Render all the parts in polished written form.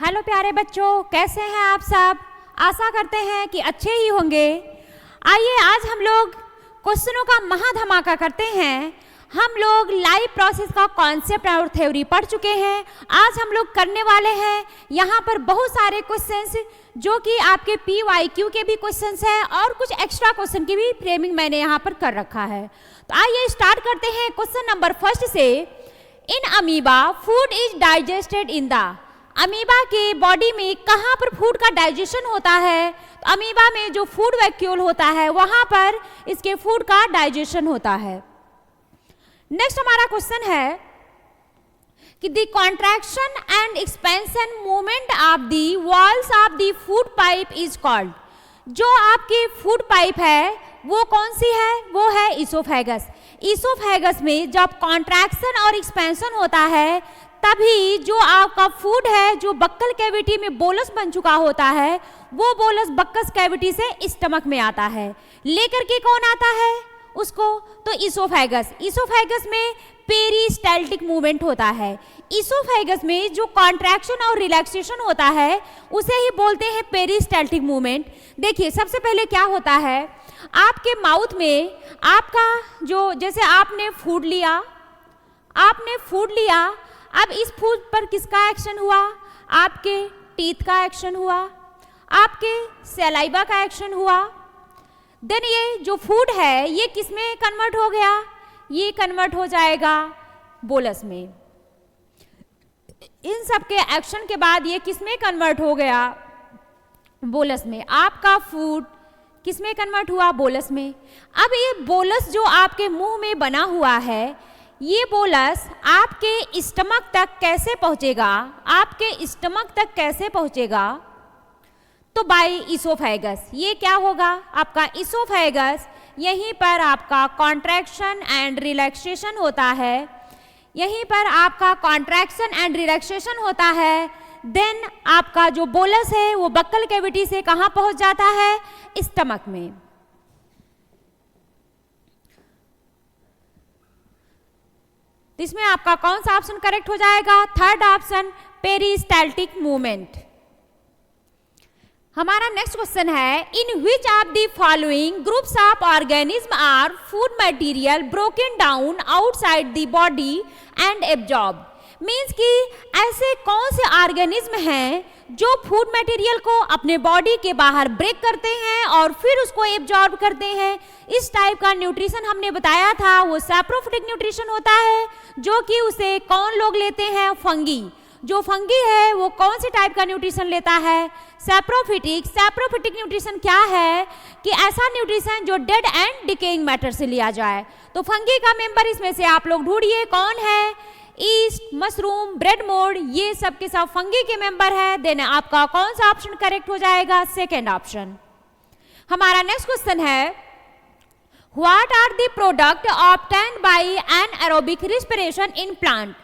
Hello प्यारे बच्चों, कैसे हैं आप सब। आशा करते हैं कि अच्छे ही होंगे। आइए आज हम लोग क्वेश्चनों का महाधमाका करते हैं। हम लोग लाइव प्रोसेस का कॉन्सेप्ट और थ्योरी पढ़ चुके हैं। आज हम लोग करने वाले हैं यहाँ पर बहुत सारे क्वेश्चंस जो कि आपके PYQ के भी क्वेश्चंस हैं और कुछ एक्स्ट्रा क्वेश्चन की भी फ्रेमिंग मैंने यहाँ पर कर रखा है। तो आइए स्टार्ट करते हैं क्वेश्चन नंबर फर्स्ट से। In amoeba food is digested in the, amoeba के बॉडी में कहाँ पर फूड का डाइजेशन होता है। तो अमीबा में जो फूड वैक्यूल होता है वहाँ पर इसके फूड का डाइजेशन होता है। नेक्स्ट हमारा क्वेश्चन है कि the contraction and expansion movement of the walls of the food pipe is called. जो आपकी फूड पाइप है वो कौन सी है, वो है इसोफेगस। इसोफेगस में जब कॉन्ट्रैक्शन और एक्सपेंशन होता है तभी जो आपका फूड है जो बक्कल कैविटी में बोलस बन चुका होता है वो बोलस बक्कस कैविटी से स्टमक में आता है। लेकर के कौन आता है उसको, तो इसोफेगस। इसोफेगस में पेरिस्टाल्टिक मूवमेंट होता है। इसोफेगस में जो कॉन्ट्रैक्शन और रिलैक्सेशन होता है उसे ही बोलते हैं पेरिस्टाल्टिक मूवमेंट। देखिए सबसे पहले क्या होता है, आपके माउथ में आपका जो, जैसे आपने फूड लिया, अब इस फूड पर किसका एक्शन हुआ, आपके टीथ का एक्शन हुआ, आपके सलाइवा का एक्शन हुआ। देन ये जो फूड है ये किस में कन्वर्ट हो गया, ये कन्वर्ट हो जाएगा बोलस में। इन सब के एक्शन के बाद ये किस में कन्वर्ट हो गया, बोलस में। आपका फूड किस में कन्वर्ट हुआ, बोलस में। अब ये बोलस जो आपके मुंह में बना हुआ है ये बोलस आपके स्टमक तक कैसे पहुंचेगा, आपके स्टमक तक कैसे पहुंचेगा, तो बाय इसोफेगस। ये क्या होगा, आपका इसोफेगस, यहीं पर आपका कॉन्ट्रैक्शन एंड रिलैक्सेशन होता है, यहीं पर आपका कॉन्ट्रैक्शन एंड रिलैक्सेशन होता है। देन आपका जो बोलस है वो बक्कल कैविटी से कहाँ पहुंच जाता है, स्टमक में। इसमें आपका कौन सा ऑप्शन करेक्ट हो जाएगा, थर्ड ऑप्शन पेरिस्टाल्टिक मूवमेंट। हमारा नेक्स्ट क्वेश्चन है, in which of the following groups of organism are food material broken down outside the body and absorb. Means कि ऐसे कौन से ऑर्गेनिज्म हैं जो फूड मटेरियल को अपने बॉडी के बाहर ब्रेक करते हैं और फिर उसको एब्जॉर्ब करते हैं। इस टाइप का न्यूट्रिशन हमने बताया था वो सैप्रोफिटिक न्यूट्रिशन होता है, जो कि उसे कौन लोग लेते हैं, फंगी। जो फंगी है वो कौन से टाइप का न्यूट्रिशन लेता है, सैप्रोफिटिक। सैप्रोफिटिक न्यूट्रिशन क्या है कि ऐसा न्यूट्रिशन जो डेड एंड डिकेइंग मैटर से लिया जाए। तो फंगी का मेंबर इसमें से आप लोग ढूंढिए कौन है, ईस्ट, मशरूम, ब्रेड मोल्ड, ये सब के सब फंगी के मेंबर है। देन आपका कौन सा ऑप्शन करेक्ट हो जाएगा, सेकेंड ऑप्शन। हमारा नेक्स्ट क्वेश्चन है, what are the product obtained by anaerobic respiration in plant.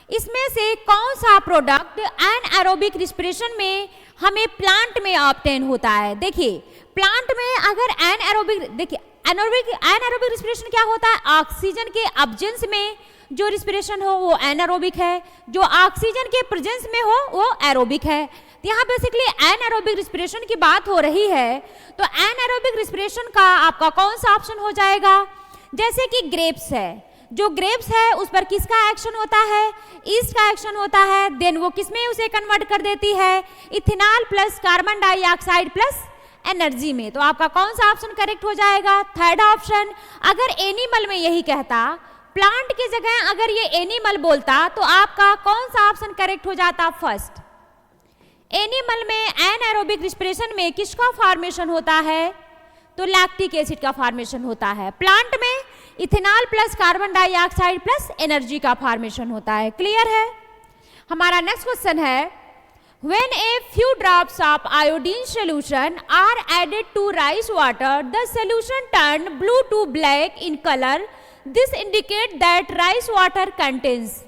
इसमें से कौन सा प्रोडक्ट एनाएरोबिक रिस्पिरेशन में हमें प्लांट में ऑब्टेन होता है। देखिए प्लांट में अगर एनाएरोबिक, देखिए एनाएरोबिक रिस्पिरेशन क्या होता है, ऑक्सीजन के अब्जेंस में जो रिस्पिरेशन हो वो एनारोबिक है, जो ऑक्सीजन के प्रेजेंस में हो वो एरोबिक है। तो यहाँ बेसिकली एनारोबिक रिस्पिरेशन की बात हो रही है। तो एनारोबिक रिस्पिरेशन का आपका कौन सा ऑप्शन हो जाएगा, जैसे कि ग्रेप्स है, जो ग्रेप्स है उस पर किसका एक्शन होता है, ईस्ट का एक्शन होता है। देन वो किसमें उसे कन्वर्ट कर देती है, ethanol plus carbon dioxide plus energy में। तो आपका कौन सा ऑप्शन करेक्ट हो जाएगा, थर्ड ऑप्शन। अगर एनिमल में यही कहता, प्लांट की जगह अगर ये एनिमल बोलता तो आपका कौन सा ऑप्शन करेक्ट हो जाता, फर्स्ट। एनिमल में एनाएरोबिक रिस्पिरेशन में किसका फॉर्मेशन होता है, तो लैक्टिक एसिड का फॉर्मेशन होता है। प्लांट में ethanol plus carbon dioxide plus energy का फॉर्मेशन होता है। क्लियर है। हमारा नेक्स्ट क्वेश्चन है, When a few drops of iodine solution are added to rice water, the solution turned blue to black in color. This indicates that rice water contains.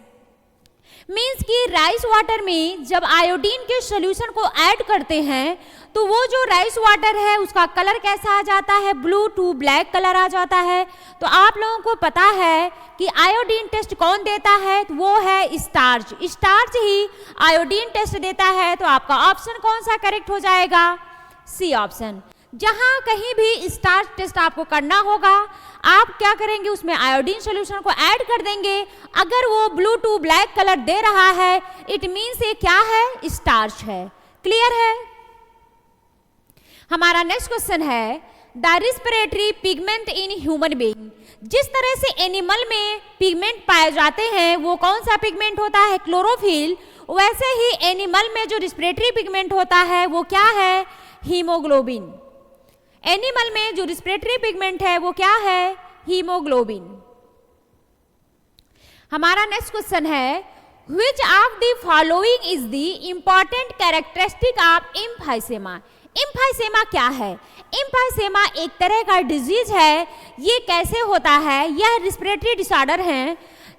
Means कि rice water में जब iodine के solution को add करते हैं तो वो जो राइस वाटर है उसका कलर कैसा आ जाता है, ब्लू टू ब्लैक कलर आ जाता है। तो आप लोगों को पता है कि आयोडीन टेस्ट कौन देता है, तो वो है स्टार्च। स्टार्च ही आयोडीन टेस्ट देता है। तो आपका ऑप्शन कौन सा करेक्ट हो जाएगा, सी ऑप्शन। जहां कहीं भी स्टार्च टेस्ट आपको करना होगा, आप क्या करेंगे, उसमें आयोडीन सॉल्यूशन को ऐड कर देंगे। अगर वो ब्लू टू ब्लैक कलर दे रहा है, इट मीन्स ये क्या है, स्टार्च है। क्लियर है। हमारा नेक्स्ट क्वेश्चन है, the respiratory pigment in human being. जिस तरह से एनिमल में पिगमेंट पाए जाते हैं वो कौन सा पिगमेंट होता है, क्लोरोफिल। वैसे ही एनिमल में जो रिस्पिरेटरी पिगमेंट होता है वो क्या है, हीमोग्लोबिन। एनिमल में जो रिस्पिरेटरी पिगमेंट है वो क्या है, हीमोग्लोबिन। हमारा नेक्स्ट क्वेश्चन है, which of the following is the important characteristic of emphysema. Emphysema क्या है, एम्फाइसेमा एक तरह का डिजीज है। ये कैसे होता है, यह रिस्पिरेटरी डिसऑर्डर है।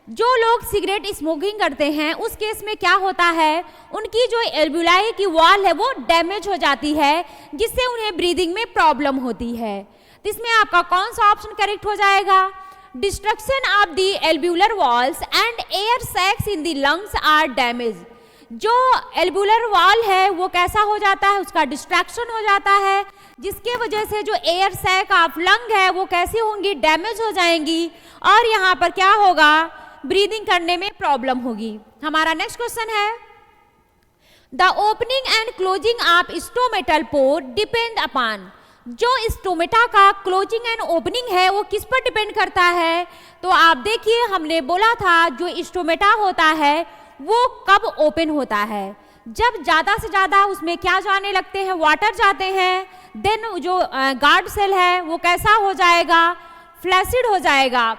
जो लोग सिगरेट स्मोकिंग करते हैं उस केस में क्या होता है, उनकी जो एल्ब्यूलाई की वॉल है वो डैमेज हो जाती है, जिससे उन्हें ब्रीदिंग में प्रॉब्लम होती है। तो इसमें आपका कौन सा ऑप्शन करेक्ट हो जाएगा, डिस्ट्रक्शन ऑफ द एल्ब्यूलर walls and air sacs in the lungs are damage. जो एल्ब्यूलर वॉल है वो कैसा हो जाता है, उसका डिस्ट्रैक्शन हो जाता है, जिसके वजह से जो एयर सैक ऑफ लंग है वो कैसी होंगी, डैमेज हो जाएंगी, और यहाँ पर क्या होगा, ब्रीदिंग करने में प्रॉब्लम होगी। हमारा नेक्स्ट क्वेश्चन है, the opening and closing of stomatal pore depend upon. जो स्टोमेटा का क्लोजिंग एंड ओपनिंग है वो किस पर डिपेंड करता है, तो आप देखिए हमने बोला था जो स्टोमेटा होता है वो कब ओपन होता है, जब ज़्यादा से ज़्यादा उसमें क्या जाने लगते हैं, वाटर जाते हैं। देन जो गार्ड सेल है वो कैसा हो जाएगा, फ्लैसिड हो जाएगा।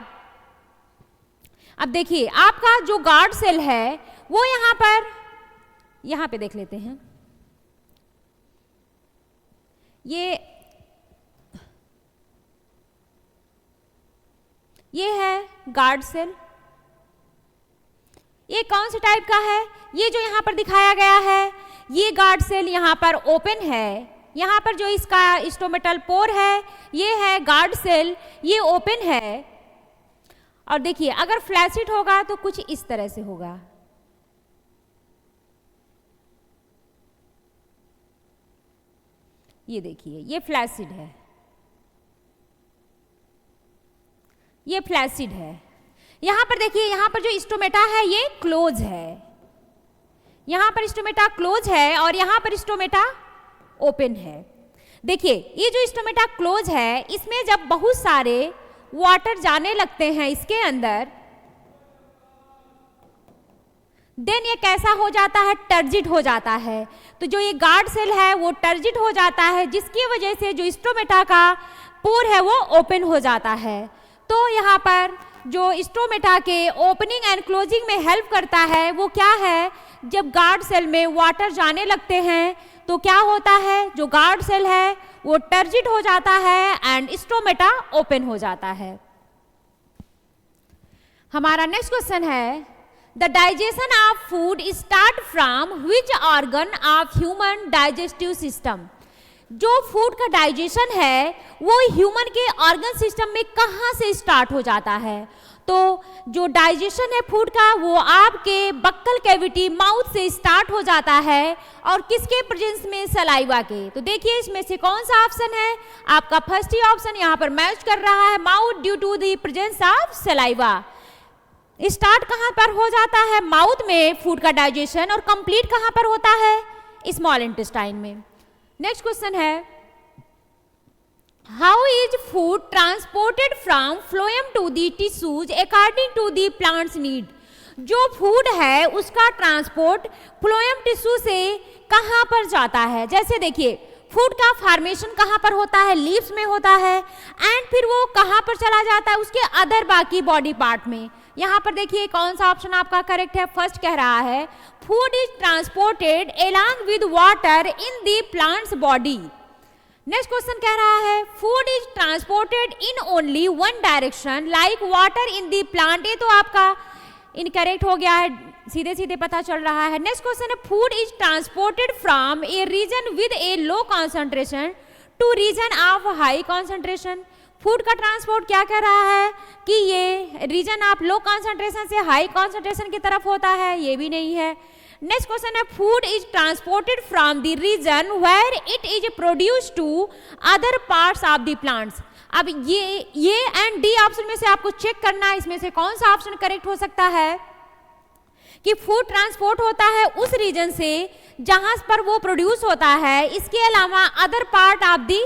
अब देखिए आपका जो गार्ड सेल है वो यहाँ पे देख लेते हैं, ये है गार्ड सेल। ये कौन से टाइप का है, ये जो यहाँ पर दिखाया गया है ये गार्ड सेल यहाँ पर ओपन है। यहाँ पर जो इसका स्टोमेटल पोर है ये है गार्ड सेल, ये ओपन है। और देखिए अगर फ्लैसिड होगा तो कुछ इस तरह से होगा। ये देखिए ये फ्लैसिड है, ये फ्लैसिड है। यहाँ पर देखिए यहाँ पर जो स्टोमेटा है ये क्लोज है, यहाँ पर स्टोमेटा क्लोज है और यहाँ पर स्टोमेटा ओपन है। देखिए ये जो स्टोमेटा क्लोज है इसमें जब बहुत सारे वाटर जाने लगते हैं इसके अंदर, देन ये कैसा हो जाता है, टर्जिड हो जाता है। तो जो ये गार्ड सेल है वो टर्जिड हो जाता है, जिसकी वजह से जो स्टोमेटा का पोर है वो ओपन हो जाता है। तो यहाँ पर जो स्टोमेटा के ओपनिंग एंड क्लोजिंग में हेल्प करता है वो क्या है, जब गार्ड सेल में वाटर जाने लगते हैं तो क्या होता है, जो गार्ड सेल है वो टर्जिड हो जाता है एंड स्टोमेटा ओपन हो जाता है। हमारा नेक्स्ट क्वेश्चन है, the digestion of food start from which organ of human digestive system. जो फूड का डाइजेशन है वो ह्यूमन के ऑर्गन सिस्टम में कहाँ से स्टार्ट हो जाता है, तो जो डाइजेशन है फूड का वो आपके बक्कल कैविटी माउथ से स्टार्ट हो जाता है, और किसके प्रेजेंस में, सलाइवा के। तो देखिए इसमें से कौन सा ऑप्शन है, आपका फर्स्ट ही ऑप्शन यहाँ पर मैच कर रहा है, mouth due to the presence of saliva. Start कहाँ पर हो जाता है, माउथ में फूड का डाइजेशन, और कंप्लीट कहाँ पर होता है, स्मॉल इंटेस्टाइन में। नेक्स्ट क्वेश्चन है, how is food transported from phloem to the tissues according to the plants need. जो फूड है उसका ट्रांसपोर्ट फ्लोएम टिश्यू से कहाँ पर जाता है। जैसे देखिए फूड का फॉर्मेशन कहाँ पर होता है, लीव्स में होता है, एंड फिर वो कहाँ पर चला जाता है, उसके अदर बाकी बॉडी पार्ट में। यहाँ पर देखिए कौन सा ऑप्शन आपका करेक्ट है, फर्स्ट कह रहा है food is transported along with water in the plants body. Next question कह रहा है food is transported in only one direction like water in the plant. ये तो आपका इनकरेक्ट हो गया है, सीधे सीधे पता चल रहा है। नेक्स्ट क्वेश्चन है, food is transported from a region with a low concentration to region of high concentration. Food का ट्रांसपोर्ट क्या कह रहा है कि ये रीजन आप लो कॉन्सेंट्रेशन से हाई कॉन्सेंट्रेशन की तरफ होता है, ये भी नहीं है। नेक्स्ट क्वेश्चन है, food is transported from the region where it is produced to other parts of the plants. अब ये एंड डी ऑप्शन में से आपको चेक करना है, इसमें से कौन सा ऑप्शन करेक्ट हो सकता है कि फूड ट्रांसपोर्ट होता है उस रीजन से जहां पर वो प्रोड्यूस होता है, इसके अलावा other part of the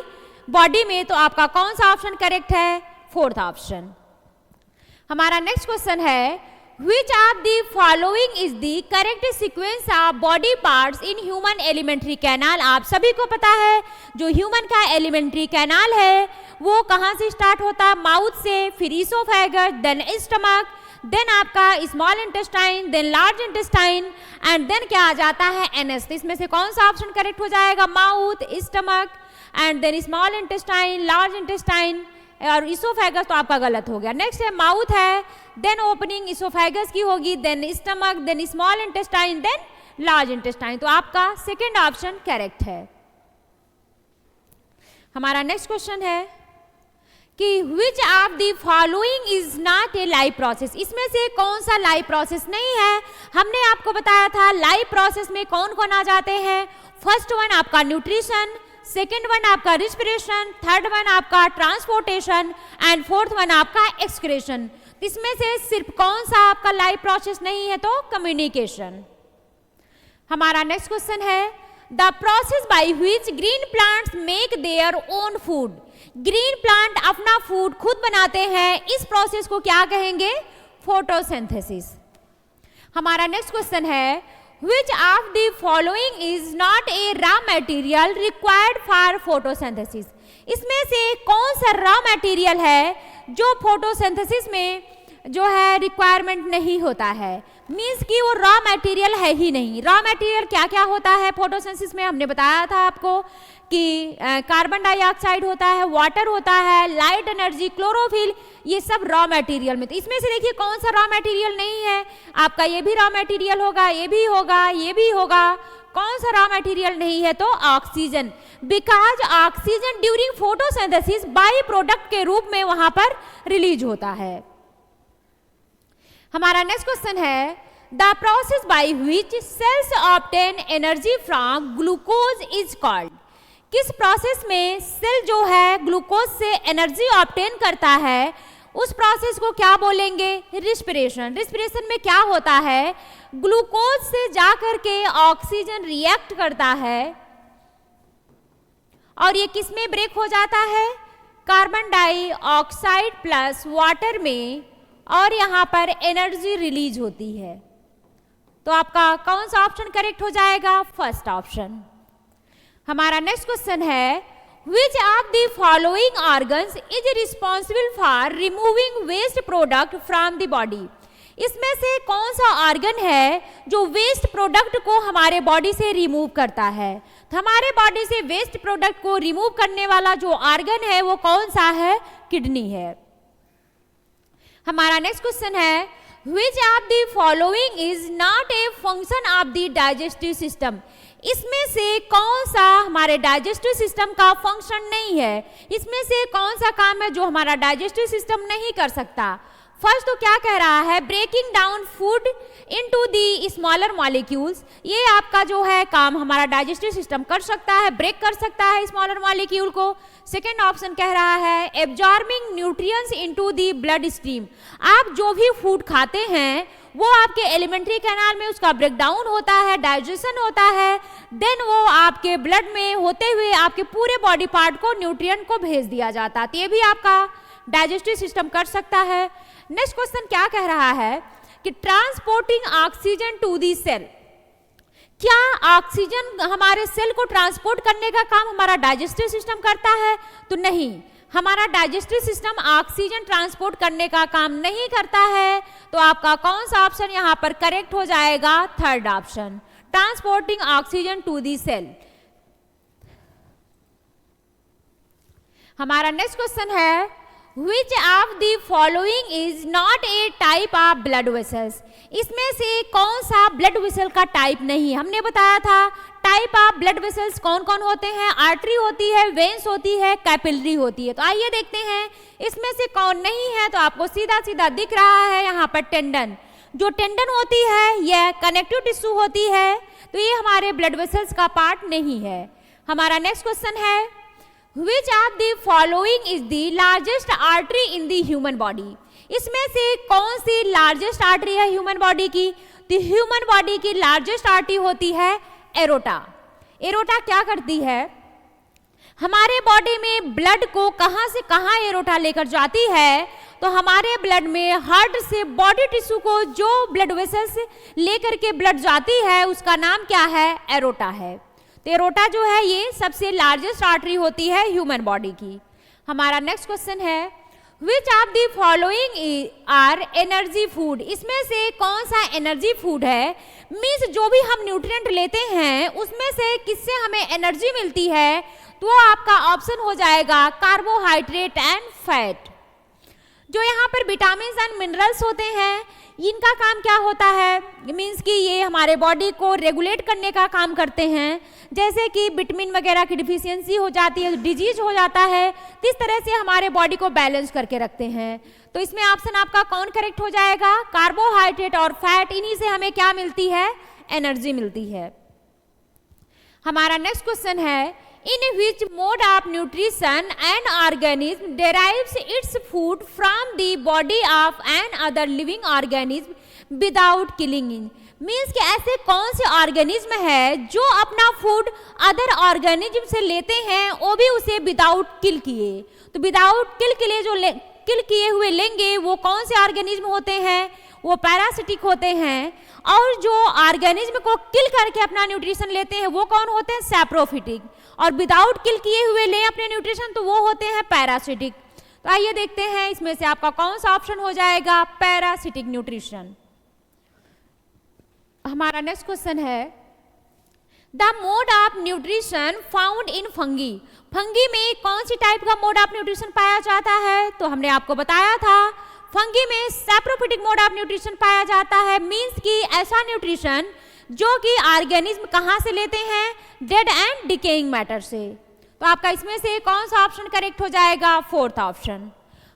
body में। तो आपका कौन सा ऑप्शन करेक्ट है? Fourth option. हमारा नेक्स्ट क्वेश्चन है, Which of the following is the correct sequence of body parts in human alimentary canal? आप सभी को पता है जो ह्यूमन का एलिमेंट्री कैनाल है वो कहाँ से स्टार्ट होता है? माउथ से, फिर इसोफेगस, देन स्टमक, देन आपका small intestine, then large intestine and then क्या आ जाता है? एनएस। तो इसमें से कौन सा ऑप्शन करेक्ट हो जाएगा? Mouth, stomach and then small intestine, large intestine और इसोफेगस तो आपका गलत हो गया। नेक्स्ट है माउथ है, देन ओपनिंग इसोफेगस की होगी, then stomach, then small intestine, then large intestine. तो आपका सेकंड ऑप्शन करेक्ट है। हमारा नेक्स्ट क्वेश्चन है कि विच of the following is not a live process. इसमें से कौन सा लाइव प्रोसेस नहीं है? हमने आपको बताया था लाइव प्रोसेस में कौन कौन आ जाते हैं। फर्स्ट वन आपका न्यूट्रिशन, सेकेंड वन आपका रिस्पिरेशन, थर्ड वन आपका ट्रांसपोर्टेशन एंड फोर्थ वन आपका एक्सक्रेशन। इसमें से सिर्फ कौन सा आपका लाइव प्रोसेस नहीं है? तो कम्युनिकेशन। हमारा नेक्स्ट क्वेश्चन है, the process by which green plants make their own food. Green plant अपना फूड खुद बनाते हैं, इस प्रोसेस को क्या कहेंगे? फोटोसिंथेसिस। हमारा नेक्स्ट क्वेश्चन है, Which of the following is not a raw material required for photosynthesis? इसमें से कौन सा रॉ मटेरियल है जो फोटोसिंथेसिस में जो है रिक्वायरमेंट नहीं होता है? मीन्स कि वो रॉ मटेरियल है ही नहीं। रॉ मटेरियल क्या क्या होता है फोटोसिंथेसिस में? हमने बताया था आपको कि कार्बन डाइऑक्साइड होता है, वाटर होता है, लाइट एनर्जी, क्लोरोफिल, ये सब रॉ मटेरियल में। तो इसमें से देखिए कौन सा रॉ मटेरियल नहीं है? आपका ये भी रॉ मटेरियल होगा, ये भी होगा, ये भी होगा। कौन सा रॉ मटेरियल नहीं है? तो oxygen. Because oxygen during photosynthesis by product के रूप में वहां पर रिलीज होता है। हमारा नेक्स्ट क्वेश्चन है, the process by which cells obtain energy from glucose is called. किस प्रोसेस में सेल जो है ग्लूकोज से एनर्जी ऑब्टेन करता है, उस प्रोसेस को क्या बोलेंगे? रिस्पिरेशन। रिस्पिरेशन में क्या होता है? ग्लूकोज से जाकर के ऑक्सीजन रिएक्ट करता है और ये किस में ब्रेक हो जाता है? कार्बन डाइऑक्साइड प्लस वाटर में, और यहाँ पर एनर्जी रिलीज होती है। तो आपका कौन सा ऑप्शन करेक्ट हो जाएगा? First option. हमारा नेक्स्ट क्वेश्चन है, which of the following organs is responsible for removing waste product from the body. इसमें से कौन सा ऑर्गन है जो वेस्ट प्रोडक्ट को हमारे बॉडी से रिमूव करता है? तो हमारे बॉडी से वेस्ट प्रोडक्ट को रिमूव करने वाला जो ऑर्गन है वो कौन सा है? किडनी है। हमारा नेक्स्ट क्वेश्चन है, which of the following is not a function of the digestive system. इसमें से कौन सा हमारे डाइजेस्टिव सिस्टम का फंक्शन नहीं है? इसमें से कौन सा काम है जो हमारा डाइजेस्टिव सिस्टम नहीं कर सकता? फर्स्ट तो क्या कह रहा है? Breaking down food into the smaller molecules. ये आपका जो है काम हमारा डाइजेस्टिव सिस्टम कर सकता है, ब्रेक कर सकता है स्मॉलर मॉलिक्यूल को। सेकेंड ऑप्शन कह रहा है absorbing nutrients into the blood stream. आप जो भी फूड खाते हैं वो आपके एलिमेंट्री कैनाल में उसका ब्रेकडाउन होता है, डाइजेशन होता है, देन वो आपके ब्लड में होते हुए आपके पूरे बॉडी पार्ट को न्यूट्रिएंट को भेज दिया जाता है। तो ये भी आपका डाइजेस्टिव सिस्टम कर सकता है। नेक्स्ट क्वेश्चन क्या कह रहा है कि transporting oxygen to the cell. क्या ऑक्सीजन हमारे सेल को ट्रांसपोर्ट करने का काम हमारा डाइजेस्टिव सिस्टम करता है? तो नहीं, हमारा डाइजेस्टिव सिस्टम ऑक्सीजन ट्रांसपोर्ट करने का काम नहीं करता है। तो आपका कौन सा ऑप्शन यहाँ पर करेक्ट हो जाएगा? Third option, transporting oxygen to the cell. हमारा नेक्स्ट क्वेश्चन है, Which of the following is not a type of blood vessels? इसमें से कौन सा ब्लड वेसल का टाइप नहीं? हमने बताया था टाइप ऑफ ब्लड वेसल्स कौन कौन होते हैं, आर्टरी होती है, वेन्स होती है, कैपिलरी होती है। तो आइए देखते हैं इसमें से कौन नहीं है। तो आपको सीधा सीधा दिख रहा है यहाँ पर टेंडन। जो टेंडन होती है यह कनेक्टिव टिश्यू होती है, तो ये हमारे ब्लड वेसल्स का पार्ट नहीं है। हमारा नेक्स्ट क्वेश्चन है Which of the following is the largest artery in the human body? इसमें से कौन सी लार्जेस्ट आर्टरी है ह्यूमन बॉडी की? तो ह्यूमन बॉडी की लार्जेस्ट आर्टरी होती है एरोटा। एरोटा क्या करती है? हमारे बॉडी में ब्लड को कहाँ से कहाँ एरोटा लेकर जाती है? तो हमारे ब्लड में हार्ट से बॉडी टिश्यू को जो ब्लड वेसल्स लेकर के ब्लड जाती है उसका नाम क्या है? एरोटा है। तो एरोटा जो है ये सबसे लार्जेस्ट आर्टरी होती है ह्यूमन बॉडी की। हमारा नेक्स्ट क्वेश्चन है which of the following are energy food? इसमें से कौन सा एनर्जी फूड है? मीन्स जो भी हम न्यूट्रिएंट लेते हैं उसमें से किससे हमें एनर्जी मिलती है? तो आपका ऑप्शन हो जाएगा कार्बोहाइड्रेट एंड फैट। जो यहाँ पर विटामिन एंड मिनरल्स होते हैं इनका काम क्या होता है? मीन्स कि ये हमारे बॉडी को रेगुलेट करने का काम करते हैं। जैसे कि विटामिन वगैरह की डिफिशियंसी हो जाती है, डिजीज हो जाता है, तो इस तरह से हमारे बॉडी को बैलेंस करके रखते हैं। तो इसमें ऑप्शन आपका कौन करेक्ट हो जाएगा? कार्बोहाइड्रेट और फैट, इन्हीं से हमें क्या मिलती है? एनर्जी मिलती है। हमारा नेक्स्ट क्वेश्चन है in which mode of nutrition an organism derives its food from the body of another living organism without killing in? Means कि ऐसे कौन से ऑर्गेनिज्म है जो अपना फूड अदर ऑर्गेनिज्म से लेते हैं वो भी उसे विदाउट किल किए? तो विदाउट किल के लिए जो किल किए हुए लेंगे वो कौन से ऑर्गेनिज्म होते हैं? वो पैरासिटिक होते हैं। और जो ऑर्गेनिज्म को किल करके अपना न्यूट्रिशन लेते हैं वो कौन होते हैं? सैप्रोफिटिक। और विदाउट किल किए हुए लें अपने न्यूट्रिशन तो वो होते हैं पैरासिटिक। तो आइए देखते हैं इसमें से आपका कौन सा ऑप्शन हो जाएगा? Parasitic nutrition. हमारा नेक्स्ट क्वेश्चन है the mode of nutrition found in fungi? Fungi में कौन सी टाइप का मोड ऑफ न्यूट्रिशन पाया जाता है? तो हमने आपको बताया था फंगी में सैप्रोफिटिक मोड ऑफ न्यूट्रिशन पाया जाता है। मीन्स कि ऐसा न्यूट्रिशन जो कि ऑर्गेनिज्म कहाँ से लेते हैं? डेड एंड डिकेइंग मैटर से। तो आपका इसमें से कौन सा ऑप्शन करेक्ट हो जाएगा? Fourth option.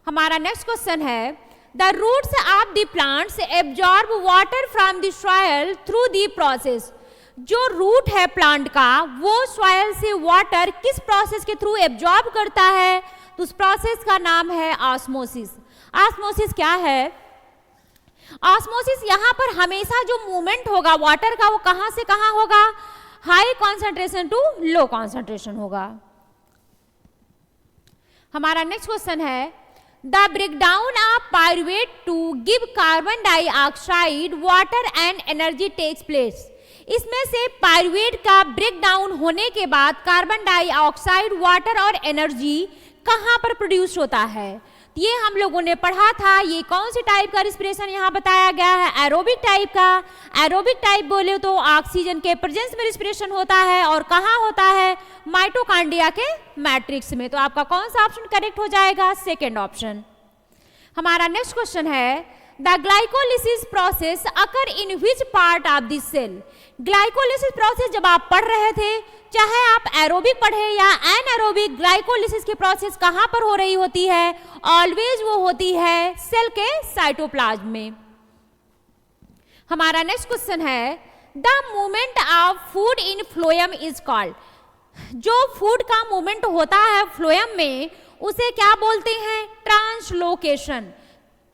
हमारा नेक्स्ट क्वेश्चन है the roots of the plants absorb water from the soil through the process? जो रूट है प्लांट का वो सॉइल से वाटर किस प्रोसेस के थ्रू एब्जॉर्ब करता है? तो उस प्रोसेस का नाम है ऑस्मोसिस। ऑस्मोसिस क्या है? ऑस्मोसिस यहाँ पर हमेशा जो मूवमेंट होगा वाटर का वो कहाँ से कहाँ होगा? High concentration to low concentration होगा। हमारा नेक्स्ट क्वेश्चन है the breakdown of pyruvate to give carbon dioxide water and energy takes place? इसमें से पायरुवेट का ब्रेकडाउन होने के बाद कार्बन डाइऑक्साइड वाटर और एनर्जी कहाँ पर प्रोड्यूस होता है? ये हम लोगों ने पढ़ा था। ये कौन सी टाइप का रिस्पिरेशन यहाँ बताया गया है? एरोबिक टाइप का। एरोबिक टाइप बोले तो ऑक्सीजन के प्रेजेंस में रिस्पिरेशन होता है और कहाँ होता है? माइटोकॉन्ड्रिया के मैट्रिक्स में। तो आपका कौन सा ऑप्शन करेक्ट हो जाएगा? Second option. हमारा नेक्स्ट क्वेश्चन है the glycolysis process occur in which part of this cell? Glycolysis process जब आप पढ़ रहे थे, चाहे आप एरोबिक पढ़े या एनारोबिक, ग्लाइकोलिसिस की प्रोसेस कहाँ पर हो रही होती है? ऑलवेज वो होती है सेल के साइटोप्लाज्म में। हमारा नेक्स्ट क्वेश्चन है the movement of food in phloem is called? जो फूड का मूवमेंट होता है फ्लोएम में उसे क्या बोलते हैं? ट्रांसलोकेशन।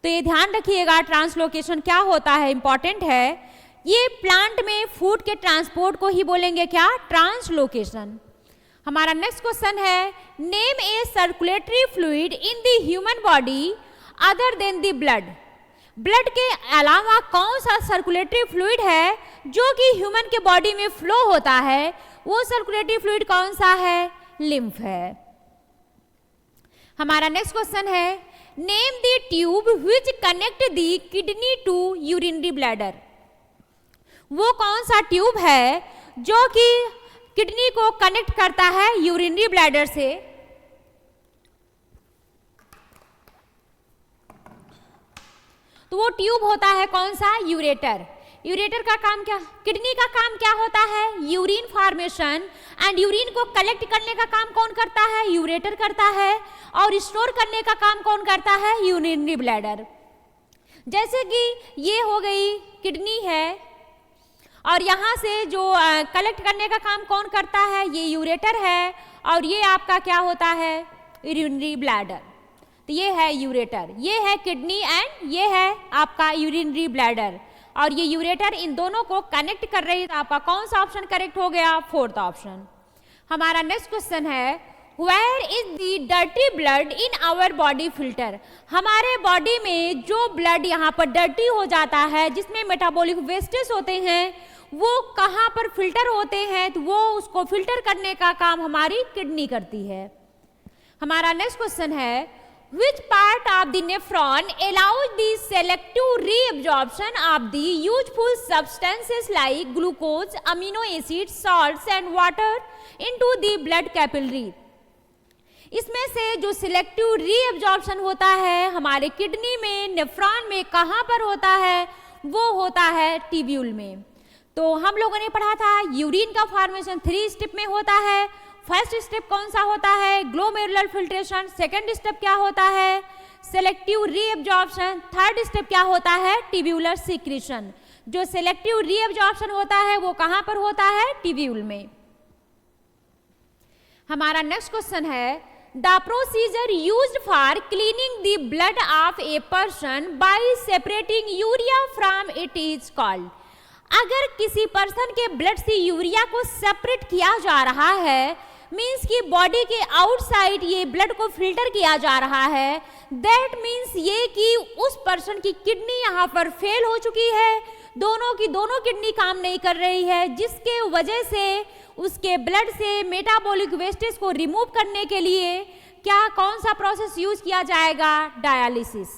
तो ये ध्यान रखिएगा ट्रांसलोकेशन क्या होता है, इंपॉर्टेंट है। ये प्लांट में फूड के ट्रांसपोर्ट को ही बोलेंगे क्या? ट्रांसलोकेशन। हमारा नेक्स्ट क्वेश्चन है name A circulatory fluid in the human body other than the blood? Blood के अलावा कौन सा सर्कुलेटरी फ्लूइड है जो कि ह्यूमन के बॉडी में फ्लो होता है? वो सर्कुलेटरी फ्लूइड कौन सा है? लिम्फ है। हमारा नेक्स्ट क्वेश्चन है name the tube which connect the kidney to urinary bladder? वो कौन सा ट्यूब है जो कि किडनी को कनेक्ट करता है यूरिनरी ब्लैडर से? तो वो ट्यूब होता है कौन सा, यूरेटर। यूरेटर का काम क्या, किडनी का काम क्या होता है, यूरिन फॉर्मेशन, एंड यूरिन को कलेक्ट करने का काम कौन करता है, यूरेटर करता है, और स्टोर करने का काम कौन करता है, यूरिनरी ब्लैडर। जैसे कि ये हो गई किडनी है, और यहाँ से जो कलेक्ट करने का काम कौन करता है, ये यूरेटर है, और ये आपका क्या होता है, यूरिनरी ब्लैडर। तो ये है यूरेटर, ये है किडनी, एंड ये है आपका यूरिनरी ब्लैडर, और ये यूरेटर इन दोनों को कनेक्ट कर रही है। तो आपका कौन सा ऑप्शन करेक्ट हो गया, फोर्थ ऑप्शन। हमारा नेक्स्ट क्वेश्चन है, Where is the dirty blood in our body filter? हमारे बॉडी में जो ब्लड यहाँ पर डर्टी हो जाता है, जिसमें मेटाबॉलिक वेस्टेज होते हैं, वो कहाँ पर फिल्टर होते हैं, तो वो उसको फिल्टर करने का काम हमारी किडनी करती है। हमारा नेक्स्ट क्वेश्चन है, Which part of the nephron allows the selective reabsorption of the useful substances like glucose, amino acids, salts and water into the blood capillary? इसमें से जो सिलेक्टिव रीअब्जॉर्प्शन होता है हमारे किडनी में, नेफ्रॉन में कहाँ पर होता है, वो होता है ट्यूब्यूल में। तो हम लोगों ने पढ़ा था यूरिन का फॉर्मेशन 3 स्टेप में होता है। फर्स्ट स्टेप कौन सा होता है, ग्लोमेरुलर फिल्ट्रेशन। सेकंड स्टेप क्या होता है, सेलेक्टिव रीअब्जॉर्प्शन। थर्ड स्टेप क्या होता है, ट्यूब्यूलर सीक्रेशन। जो सेलेक्टिव रीअब्जॉर्प्शन होता है वो कहाँ पर होता है, ट्यूब्यूल में। हमारा नेक्स्ट क्वेश्चन है, the procedure used for cleaning the blood of a person by separating urea from it is called. अगर किसी पर्सन के ब्लड से यूरिया को सेपरेट किया जा रहा है, मीन्स कि बॉडी के आउटसाइड ये ब्लड को फिल्टर किया जा रहा है, दैट मीन्स ये कि उस पर्सन की किडनी यहाँ पर फेल हो चुकी है, दोनों की दोनों किडनी काम नहीं कर रही है, जिसके वजह से उसके ब्लड से मेटाबॉलिक वेस्टेज को रिमूव करने के लिए क्या कौन सा प्रोसेस यूज किया जाएगा, डायलिसिस।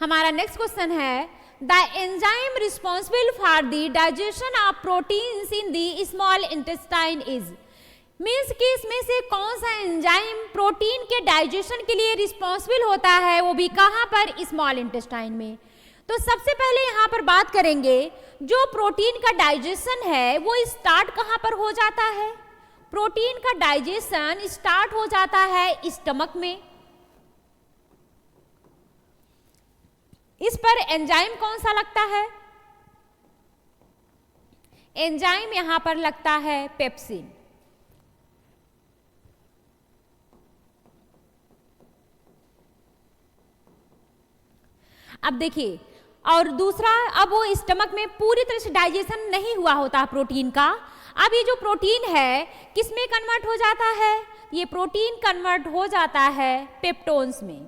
हमारा नेक्स्ट क्वेश्चन है, the enzyme responsible for the digestion of proteins in the small intestine is. Means कि इसमें से कौन सा एंजाइम प्रोटीन के डाइजेशन के लिए रिस्पॉन्सिबल होता है, वो भी कहाँ पर, स्मॉल इंटेस्टाइन में। तो सबसे पहले यहाँ पर बात करेंगे, जो प्रोटीन का डाइजेशन है वो स्टार्ट कहाँ पर हो जाता है, प्रोटीन का डाइजेशन स्टार्ट हो जाता है स्टमक में। इस पर एंजाइम कौन सा लगता है, एंजाइम यहां पर लगता है पेप्सिन। अब देखिए, और दूसरा, अब वो स्टमक में पूरी तरह से डाइजेशन नहीं हुआ होता प्रोटीन का। अब ये जो प्रोटीन है किसमें कन्वर्ट हो जाता है, ये प्रोटीन कन्वर्ट हो जाता है पेप्टोन्स में।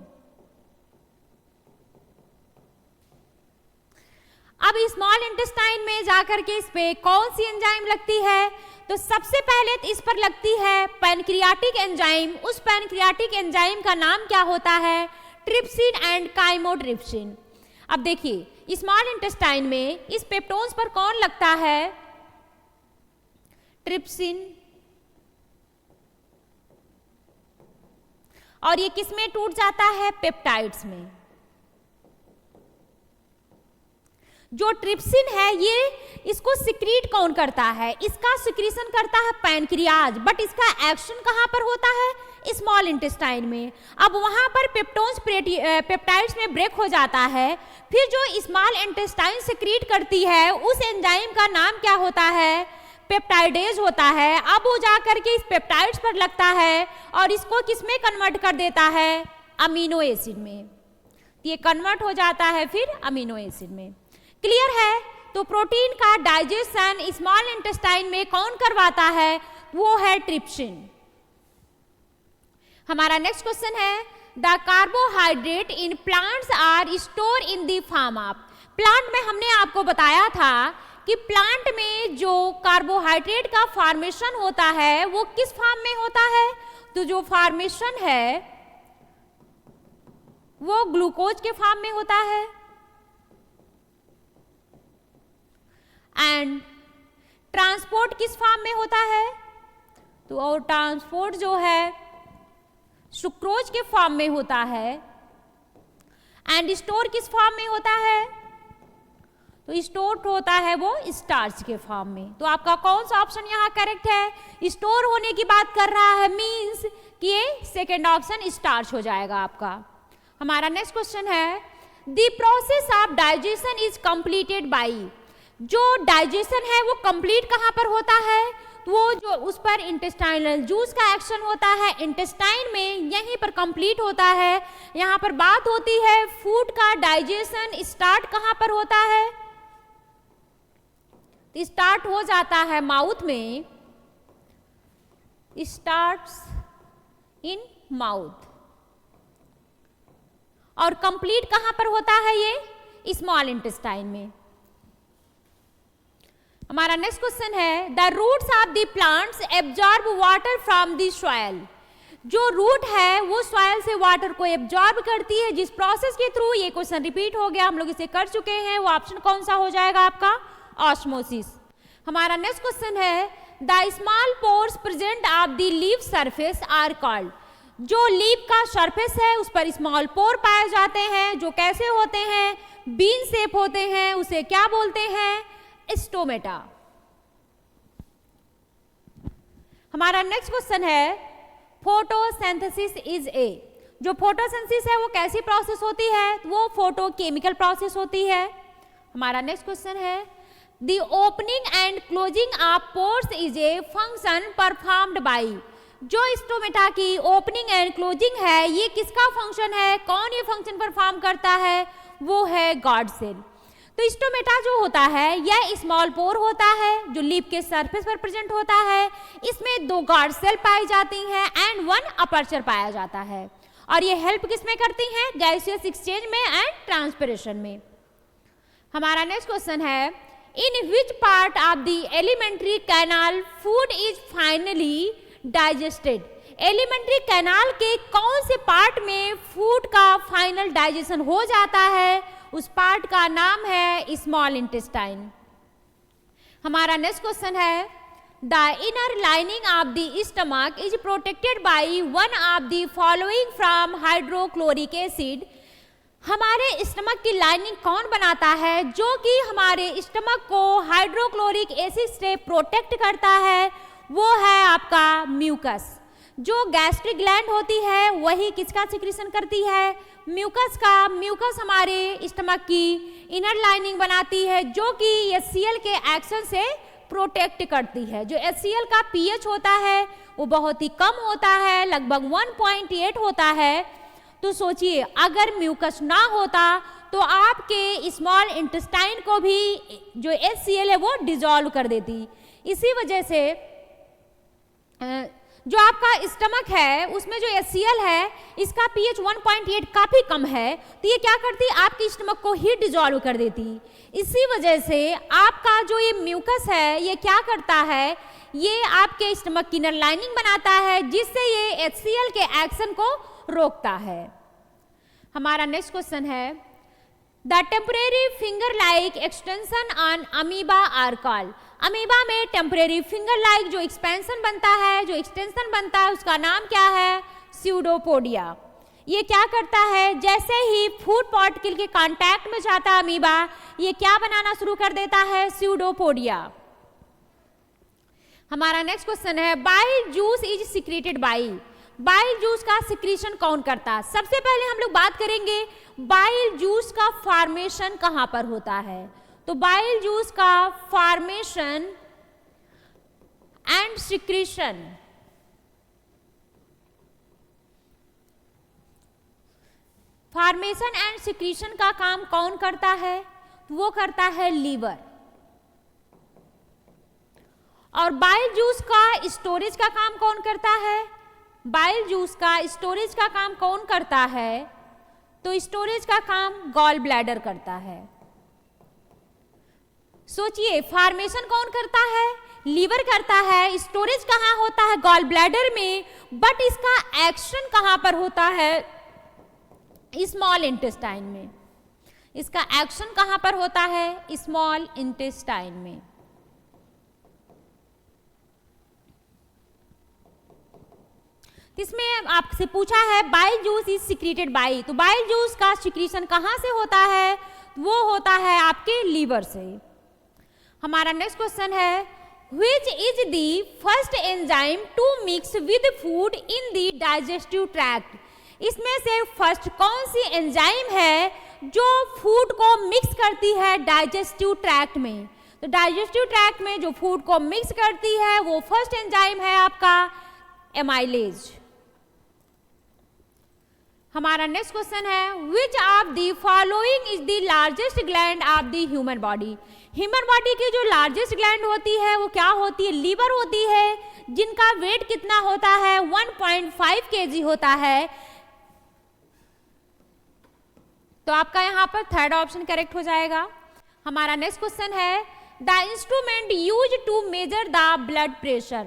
अब स्मॉल इंटेस्टाइन में जाकर के इस पे कौन सी एंजाइम लगती है, तो सबसे पहले तो इस पर लगती है पैनक्रियाटिक एंजाइम। उस पैनक्रियाटिक एंजाइम का नाम क्या होता है, ट्रिप्सिन एंड काइमोट्रिप्सिन। अब देखिए, स्मॉल इंटेस्टाइन में इस पेप्टोन्स पर कौन लगता है, ट्रिप्सिन, और ये किसमें टूट जाता है, पेप्टाइड्स में। जो ट्रिप्सिन है ये इसको सिक्रीट कौन करता है, इसका सिक्रीशन करता है पैनक्रियाज, बट इसका एक्शन कहां पर होता है, स्मॉल इंटेस्टाइन में। अब वहां पर पेप्टोन्स पेप्टाइड्स में ब्रेक हो जाता है, फिर जो स्मॉल इंटेस्टाइन सिक्रीट करती है उस एंजाइम का नाम क्या होता है, पेप्टाइडेज होता है। अब वो जाकर के इस पेप्टाइड्स पर लगता है और इसको किसमें कन्वर्ट कर देता है, अमीनो एसिड में। ये कन्वर्ट हो जाता है फिर अमीनो एसिड में। क्लियर है। तो प्रोटीन का डाइजेशन स्मॉल इंटेस्टाइन में कौन करवाता है, वो है ट्रिप्सिन। हमारा नेक्स्ट क्वेश्चन है, the carbohydrate in plants are store in the form of. Plant में हमने आपको बताया था कि प्लांट में जो कार्बोहाइड्रेट का फॉर्मेशन होता है वो किस फॉर्म में होता है, तो जो फॉर्मेशन है वो ग्लूकोज के फॉर्म में होता है, एंड ट्रांसपोर्ट किस फॉर्म में होता है, तो और ट्रांसपोर्ट जो है सुक्रोज के फॉर्म में होता है, एंड स्टोर किस फॉर्म में होता है? तो स्टोर होता है वो स्टार्च के फॉर्म में। तो आपका कौन सा ऑप्शन यहाँ करेक्ट है? स्टोर होने की बात कर रहा है, मीन्स कि ये सेकेंड ऑप्शन स्टार्च हो जाएगा आपका। हमारा नेक्स्ट क्वेश्चन है, the process of digestion is completed by. जो डाइजेशन है वो कंप्लीट कहाँ पर होता है? वो जो उस पर इंटेस्टाइनल जूस का एक्शन होता है इंटेस्टाइन में, यहीं पर कंप्लीट होता है। यहाँ पर बात होती है फूड का डाइजेशन स्टार्ट कहाँ पर होता है? स्टार्ट हो जाता है माउथ में, स्टार्ट्स इन माउथ, और कंप्लीट कहां पर होता है? ये स्मॉल इंटेस्टाइन में। हमारा नेक्स्ट क्वेश्चन है, the roots of the plants absorb water from the soil. जो रूट है वो सॉइल से वाटर को एब्जॉर्ब करती है, जिस प्रोसेस के थ्रू, ये क्वेश्चन रिपीट हो गया, हम लोग इसे कर चुके हैं, वो ऑप्शन कौन सा हो जाएगा आपका? ऑस्मोसिस। हमारा नेक्स्ट क्वेश्चन है, the small pores present of the leaf surface are called. जो लीफ का सरफेस है उस पर स्मॉल पोर पाए जाते हैं, जो कैसे होते हैं? बीन शेप होते हैं, उसे क्या बोलते हैं? स्टोमेटा। हमारा नेक्स्ट क्वेश्चन है, फोटोसिंथेसिस इज ए। जो फोटोसिंथेसिस है वो कैसी प्रोसेस होती है? वो फोटोकेमिकल प्रोसेस होती है। हमारा नेक्स्ट क्वेश्चन है, the opening and closing of pores is a function performed by. जो स्टोमेटा की ओपनिंग एंड क्लोजिंग है, ये किसका फंक्शन है? कौन ये फंक्शन परफॉर्म करता है? वो है गार्ड सेल। तो स्टोमेटा जो होता है यह स्मॉल पोर होता है जो लीफ के सरफेस पर प्रेजेंट होता है। इसमें 2 गार्ड सेल पाई जाती हैं एंड 1 अपर्चर पाया जाता है, और ये हेल्प किसमें करती हैं? गैसियस एक्सचेंज में एंड ट्रांसपिरेशन में। हमारा नेक्स्ट क्वेश्चन है, in which part of the alimentary canal food is finally digested. Alimentary canal के कौन से पार्ट में फूड का फाइनल डाइजेशन हो जाता है? उस पार्ट का नाम है स्मॉल इंटेस्टाइन। हमारा नेक्स्ट क्वेश्चन है, the inner lining of the stomach is protected by one of the following from hydrochloric acid. हमारे स्टमक की लाइनिंग कौन बनाता है जो कि हमारे स्टमक को हाइड्रोक्लोरिक एसिड से प्रोटेक्ट करता है? वो है आपका म्यूकस। जो गैस्ट्रिक ग्लैंड होती है वही किसका सिक्रीशन करती है? म्यूकस का। म्यूकस हमारे स्टमक की इनर लाइनिंग बनाती है जो कि HCl के एक्शन से प्रोटेक्ट करती है। जो HCl का pH होता है वो बहुत ही कम होता है, लगभग 1.8 होता है। तो सोचिए अगर म्यूकस ना होता तो आपके स्मॉल इंटेस्टाइन को भी जो HCl है वो डिजॉल्व कर देती। इसी वजह से जो आपका स्टमक है उसमें जो HCl है इसका pH 1.8 काफी कम है, तो ये क्या करती है? आपकी स्टमक को ही डिजॉल्व कर देती। इसी वजह से आपका जो ये म्यूकस है ये क्या करता है? ये आपके स्टमक की इनर लाइनिंग बनाता है जिससे ये HCl के एक्शन को रोकता है। हमारा नेक्स्ट क्वेश्चन है, the temporary finger like extension on amoeba are called. Amoeba में टेम्परेरी फिंगर लाइक जो एक्सपेंशन बनता है, जो एक्सटेंशन बनता है, उसका नाम क्या है? स्यूडोपोडिया। ये क्या करता है? जैसे ही फूड पार्टिकल के कांटेक्ट में जाता है अमीबा, ये क्या बनाना शुरू कर देता है? स्यूडोपोडिया। हमारा नेक्स्ट क्वेश्चन है, bile juice is secreted by. Bile juice का सिक्रीशन कौन करता है? सबसे पहले हम लोग बात करेंगे बाइल जूस का फॉर्मेशन कहां पर होता है। तो बाइल जूस का फॉर्मेशन एंड सिक्रीशन का काम कौन करता है? वो करता है लीवर। और बाइल जूस का स्टोरेज का काम कौन करता है? बाइल जूस का स्टोरेज का काम कौन करता है? तो स्टोरेज का काम गॉल ब्लैडर करता है। सोचिए फॉर्मेशन कौन करता है? लीवर करता है। स्टोरेज कहां होता है? गॉल ब्लैडर में। बट इसका एक्शन कहां पर होता है? स्मॉल इंटेस्टाइन में। इसका एक्शन कहां पर होता है? स्मॉल इंटेस्टाइन में। इसमें आपसे पूछा है bile juice is secreted by, तो बाइल जूस का सिक्रीशन कहाँ से होता है? वो होता है आपके लीवर से। हमारा नेक्स्ट क्वेश्चन है which is the first enzyme to mix with food in the digestive tract. इसमें से फर्स्ट कौन सी एंजाइम है जो फूड को मिक्स करती है डाइजेस्टिव ट्रैक्ट में? तो डाइजेस्टिव ट्रैक्ट में जो फूड को मिक्स करती है वो फर्स्ट एंजाइम है आपका एमाइलेज। हमारा नेक्स्ट क्वेश्चन है which of the following is the largest gland of the human body. Human body की जो लार्जेस्ट ग्लैंड होती है वो क्या होती है? लीवर होती है, जिनका वेट कितना होता है? 1.5 kg होता है। तो आपका यहाँ पर थर्ड ऑप्शन करेक्ट हो जाएगा। हमारा नेक्स्ट क्वेश्चन है the instrument use to measure the blood pressure.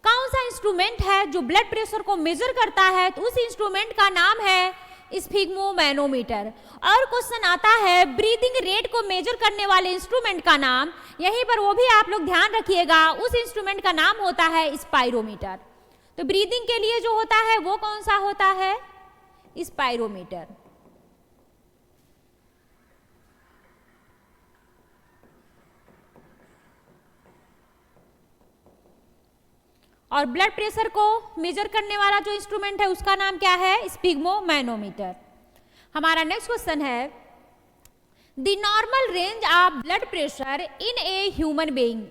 कौन सा इंस्ट्रूमेंट है जो ब्लड प्रेशर को मेजर करता है? तो उस इंस्ट्रूमेंट का नाम है स्फिग्मोमैनोमीटर। और क्वेश्चन आता है ब्रीदिंग रेट को मेजर करने वाले इंस्ट्रूमेंट का नाम, यहीं पर वो भी आप लोग ध्यान रखिएगा, उस इंस्ट्रूमेंट का नाम होता है स्पाइरोमीटर। तो ब्रीदिंग के लिए जो होता है वो कौन सा होता है? स्पाइरोमीटर। और ब्लड प्रेशर को मेजर करने वाला जो इंस्ट्रूमेंट है उसका नाम क्या है? स्फिग्मोमैनोमीटर। हमारा नेक्स्ट क्वेश्चन है the normal range of blood pressure in a human being.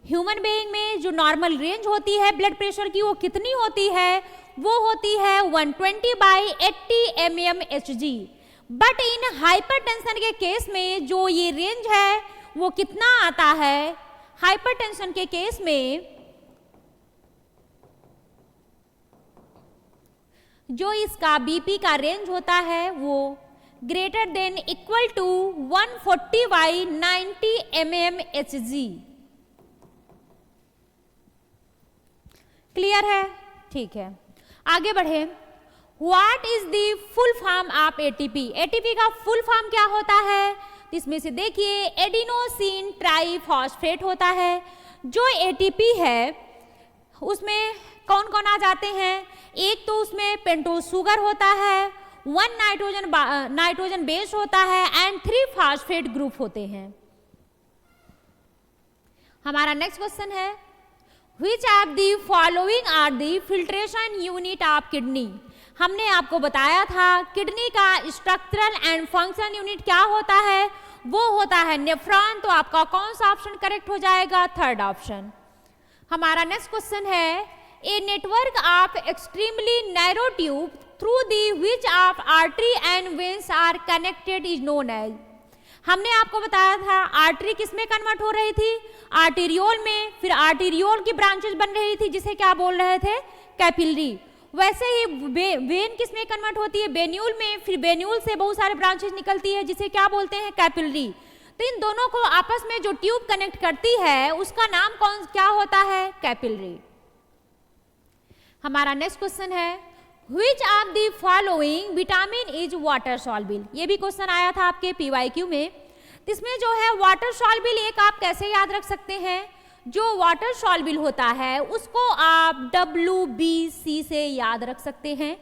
Human being में जो नॉर्मल रेंज होती है ब्लड प्रेशर की वो कितनी होती है? वो होती है 120/80 mmHg। बट इन हाइपरटेंशन के केस में जो ये रेंज है वो कितना आता है? हाइपरटेंशन के केस में जो इसका बीपी का रेंज होता है वो greater than equal to 140/90 mmHg। Clear है? ठीक है, आगे बढ़े। What is the full form of ATP. ATP का फुल फॉर्म क्या होता है? इसमें से देखिए एडिनोसिन ट्राइफॉस्फेट होता है। जो एटीपी है उसमें कौन कौन आ जाते हैं? एक तो उसमें पेंटोज शुगर होता है, 1 नाइट्रोजन बेस होता है एंड 3 फॉस्फेट ग्रुप होते हैं। हमारा नेक्स्ट क्वेश्चन है which of the following are the filtration unit of kidney. हमने आपको बताया था किडनी का स्ट्रक्चरल एंड फंक्शन यूनिट क्या होता है? वो होता है नेफ्रॉन। तो आपका कौन सा ऑप्शन करेक्ट हो जाएगा? Third option. हमारा नेक्स्ट क्वेश्चन है a network of extremely narrow tube through the which of artery and veins are connected is known as. हमने आपको बताया था आर्टरी किस में कन्वर्ट हो रही थी? आर्टेरियोल में। फिर आर्टेरियोल की ब्रांचेस बन रही थी जिसे क्या बोल रहे थे? कैपिलरी। वैसे ही वेन किस में कन्वर्ट होती है? बेन्यूल में। फिर बेन्यूल से बहुत सारे ब्रांचेस निकलती है जिसे क्या बोलते हैं? कैपिलरी। तो इन दोनों को आपस में जो ट्यूब कनेक्ट करती है उसका नाम क्या होता है? कैपिलरी। हमारा नेक्स्ट क्वेश्चन है which of the following vitamin is water soluble. ये भी क्वेश्चन आया था आपके पीवाईक्यू में। इसमें जो है वाटर सॉल्युबल एक आप कैसे याद रख सकते हैं? जो वाटर सॉल्युबल होता है उसको आप WBC से याद रख सकते हैं।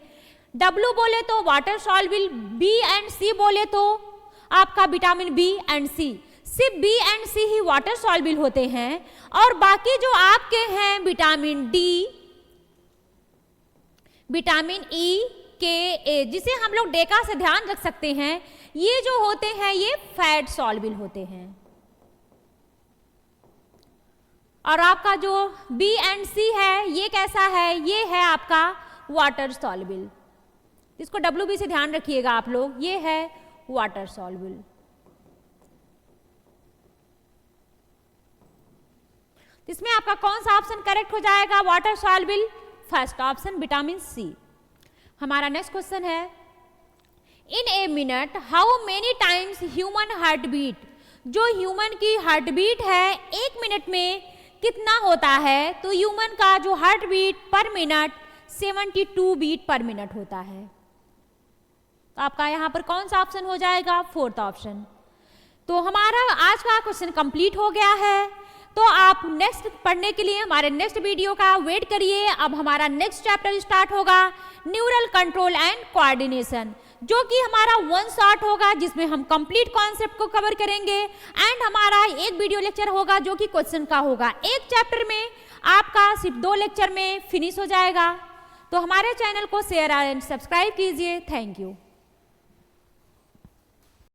W बोले तो water soluble, B and C बोले तो आपका विटामिन B एंड C। सिर्फ B and C he water soluble होते हैं और बाकी जो आपके हैं vitamin D, vitamin E, K, A, जिसे हम लोग डेका से ध्यान रख सकते हैं, ये जो होते हैं ये फैट सॉल्युबल होते हैं। और आपका जो B एंड C है ये कैसा है? ये है आपका वाटर सॉल्युबल। इसको WB से ध्यान रखिएगा आप लोग, ये है वाटर सॉल्युबल। इसमें आपका कौन सा ऑप्शन करेक्ट हो जाएगा? Water soluble, first option vitamin C। हमारा नेक्स्ट क्वेश्चन है in a minute how many times human heart beat. जो ह्यूमन की हार्ट बीट है एक मिनट में कितना होता है? तो ह्यूमन का जो heart beat per minute 72 beat per minute होता है। तो आपका यहाँ पर कौन सा ऑप्शन हो जाएगा? Fourth option. तो हमारा आज का क्वेश्चन कंप्लीट हो गया है। तो आप नेक्स्ट पढ़ने के लिए हमारे नेक्स्ट वीडियो का वेट करिए। अब हमारा नेक्स्ट चैप्टर स्टार्ट होगा न्यूरल कंट्रोल एंड कोऑर्डिनेशन, जो कि हमारा 1 शॉट होगा जिसमें हम कंप्लीट कॉन्सेप्ट को कवर करेंगे एंड हमारा एक वीडियो लेक्चर होगा जो कि क्वेश्चन का होगा। एक चैप्टर में आपका सिर्फ 2 लेक्चर में फिनिश हो जाएगा। तो हमारे चैनल को शेयर एंड सब्सक्राइब कीजिए। Thank you.